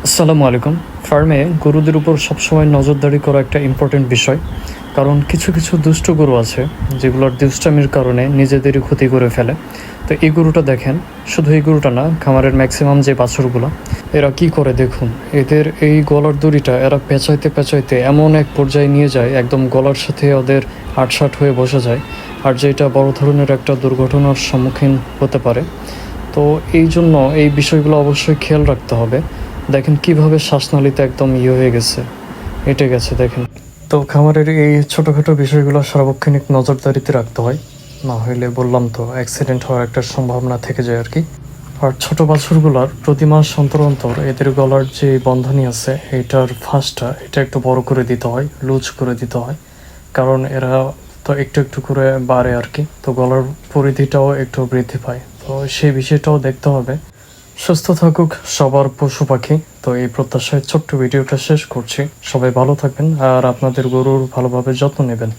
আসসালামু আলাইকুম। ফার্মে গরুদের উপর সবসময় নজরদারি করা একটা ইম্পর্টেন্ট বিষয়। কারণ কিছু কিছু দুষ্ট গরু আছে যেগুলোর দুষ্টামির কারণে নিজেদেরই ক্ষতি করে ফেলে। তো এই গরুটা দেখেন, শুধু এই গরুটা না, খামারের ম্যাক্সিমাম যে বাছুরগুলো এরা কি করে দেখুন। এদের এই গলার দড়িটা এরা পেঁচাইতে পেঁচাইতে এমন এক পর্যায়ে নিয়ে যায়, একদম গলার সাথে ওদের আটসাট হয়ে বসে যায়, আর যেটা বড় ধরনের একটা দুর্ঘটনার সম্মুখীন হতে পারে। তো এই জন্য এই বিষয়গুলো অবশ্যই খেয়াল রাখতে হবে। দেখেন কিভাবে শ্বাসনালীতে একদম হয়ে গেছে, এঁটে গেছে দেখেন। তো খামারের এই ছোটোখাটো বিষয়গুলো সার্বক্ষণিক নজরদারিতে রাখতে হয়, না হইলে বললাম তো অ্যাক্সিডেন্ট হওয়ার একটা সম্ভাবনা থেকে যায় আর কি। আর ছোট বাছুরগুলার প্রতি মাস অন্তর অন্তর এদের গলার যে বন্ধনী আছে এটার ফাঁসটা এটা একটু বড় করে দিতে হয়, লুজ করে দিতে হয়। কারণ এরা তো একটু একটু করে বাড়ে আর কি, তো গলার পরিধিটাও একটু বৃদ্ধি পায়, তো সেই বিষয়টাও দেখতে হবে। সুস্থ থাকুক সবার পশু পাখি। তো এই প্রত্যাশায় ছোট্ট ভিডিওটা শেষ করছি। সবাই ভালো থাকবেন আর আপনাদের গরুর ভালোভাবে যত্ন নেবেন।